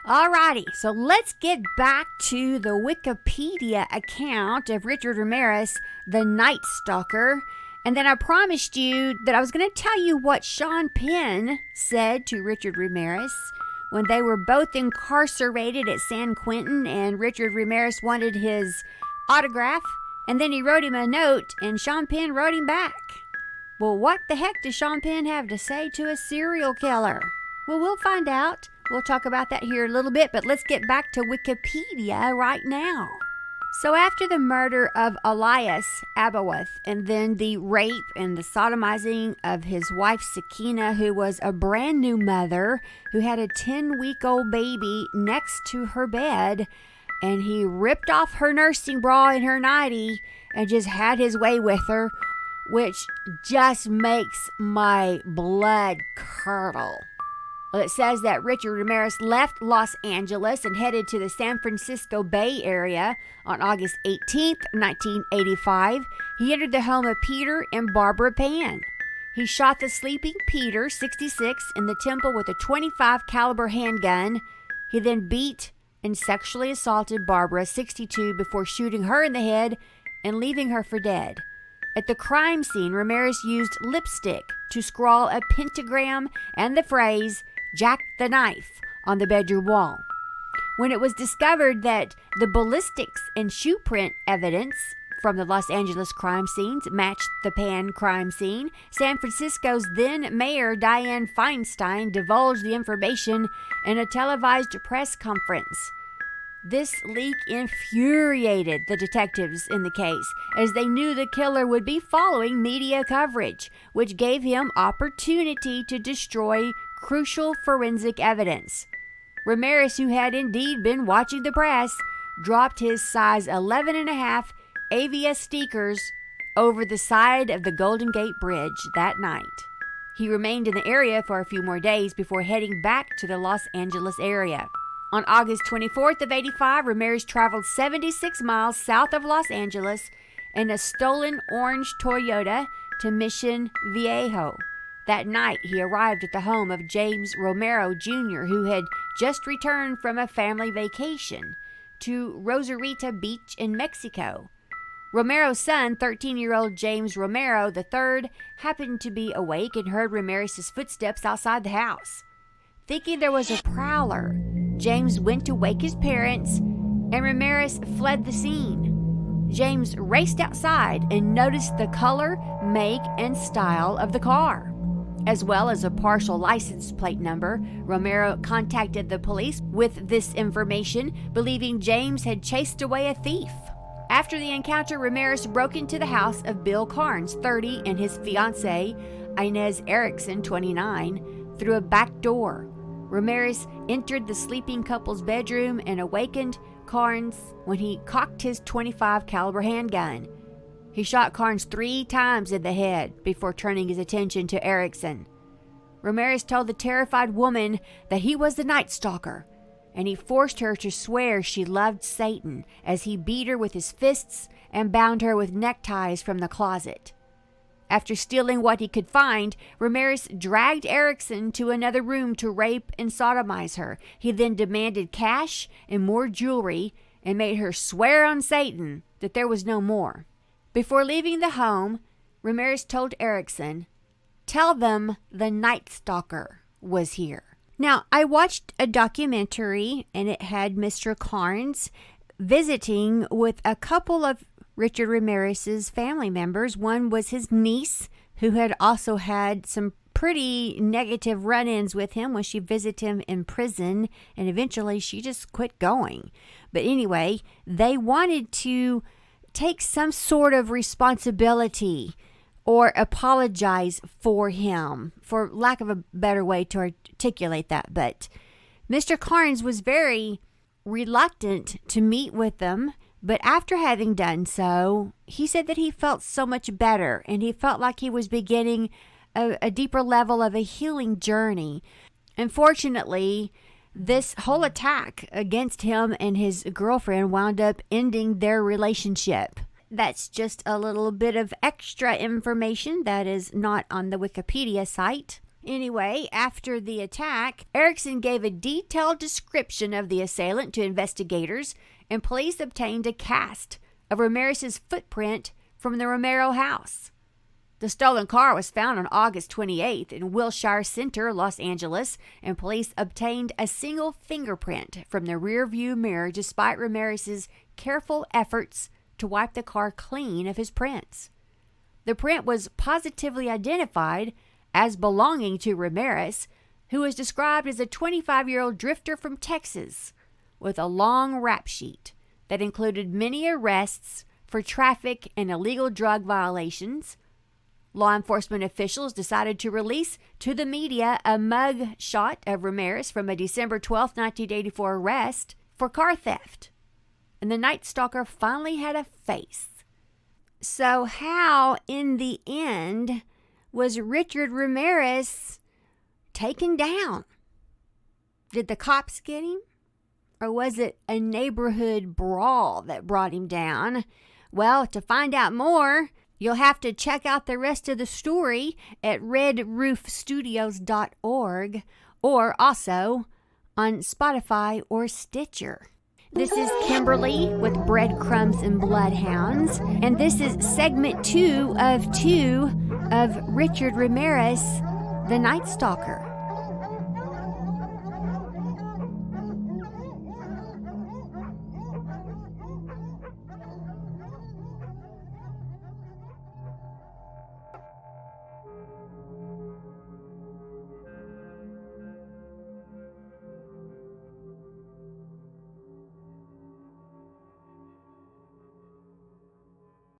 Alrighty, so let's get back to the Wikipedia account of Richard Ramirez, the Night Stalker. And then I promised you that I was going to tell you what Sean Penn said to Richard Ramirez when they were both incarcerated at San Quentin, and Richard Ramirez wanted his autograph, and then he wrote him a note, and Sean Penn wrote him back. Well, what the heck does Sean Penn have to say to a serial killer? Well, we'll find out. We'll talk about that here a little bit, but let's get back to Wikipedia right now. So after the murder of Elias Abawath, and then the rape and the sodomizing of his wife Sakina, who was a brand new mother who had a 10-week-old baby next to her bed, and he ripped off her nursing bra and her nightie and just had his way with her, which just makes my blood curdle. Well, it says that Richard Ramirez left Los Angeles and headed to the San Francisco Bay Area on August 18th, 1985. He entered the home of Peter and Barbara Pan. He shot the sleeping Peter, 66, in the temple with a .25 caliber handgun. He then beat and sexually assaulted Barbara, 62, before shooting her in the head and leaving her for dead. At the crime scene, Ramirez used lipstick to scrawl a pentagram and the phrase, "Jack the Knife," on the bedroom wall. When it was discovered that the ballistics and shoe print evidence from the Los Angeles crime scenes matched the Pan crime scene, San Francisco's then mayor Dianne Feinstein divulged the information in a televised press conference. This leak infuriated the detectives in the case, as they knew the killer would be following media coverage, which gave him opportunity to destroy crucial forensic evidence. Ramirez, who had indeed been watching the press, dropped his size 11.5 AVS sneakers over the side of the Golden Gate Bridge that night. He remained in the area for a few more days before heading back to the Los Angeles area. On August 24th of 85, Ramirez traveled 76 miles south of Los Angeles in a stolen orange Toyota to Mission Viejo. That night, he arrived at the home of James Romero Jr., who had just returned from a family vacation to Rosarita Beach in Mexico. Romero's son, 13-year-old James Romero III, happened to be awake and heard Ramirez's footsteps outside the house. Thinking there was a prowler, James went to wake his parents, and Ramirez fled the scene. James raced outside and noticed the color, make, and style of the car, as well as a partial license plate number. Romero contacted the police with this information, believing James had chased away a thief. After the encounter, Ramirez broke into the house of Bill Carnes, 30, and his fiancée, Inez Erickson, 29, through a back door. Ramirez entered the sleeping couple's bedroom and awakened Carnes when he cocked his .25 caliber handgun. He shot Carnes 3 times in the head before turning his attention to Erickson. Ramirez told the terrified woman that he was the Night Stalker, and he forced her to swear she loved Satan as he beat her with his fists and bound her with neckties from the closet. After stealing what he could find, Ramirez dragged Erickson to another room to rape and sodomize her. He then demanded cash and more jewelry and made her swear on Satan that there was no more. Before leaving the home, Ramirez told Erickson, "Tell them the Night Stalker was here." Now, I watched a documentary, and it had Mr. Carnes visiting with a couple of Richard Ramirez's family members. One was his niece, who had also had some pretty negative run-ins with him when she visited him in prison, and eventually she just quit going. But anyway, they wanted to take some sort of responsibility or apologize for him, for lack of a better way to articulate that. But Mr. Carnes was very reluctant to meet with them. But after having done so, he said that he felt so much better, and he felt like he was beginning a deeper level of a healing journey. Unfortunately, this whole attack against him and his girlfriend wound up ending their relationship. That's just a little bit of extra information that is not on the Wikipedia site. Anyway, after the attack, Erickson gave a detailed description of the assailant to investigators, and police obtained a cast of Ramirez's footprint from the Romero house. The stolen car was found on August 28th in Wilshire Center, Los Angeles, and police obtained a single fingerprint from the rearview mirror despite Ramirez's careful efforts to wipe the car clean of his prints. The print was positively identified as belonging to Ramirez, who was described as a 25-year-old drifter from Texas with a long rap sheet that included many arrests for traffic and illegal drug violations. Law enforcement officials decided to release to the media a mug shot of Ramirez from a December 12, 1984 arrest for car theft. And the Night Stalker finally had a face. So how, in the end, was Richard Ramirez taken down? Did the cops get him? Or was it a neighborhood brawl that brought him down? Well, to find out more, you'll have to check out the rest of the story at redroofstudios.org or also on Spotify or Stitcher. This is Kimberly with Breadcrumbs and Bloodhounds, and this is segment 2 of Richard Ramirez, the Night Stalker.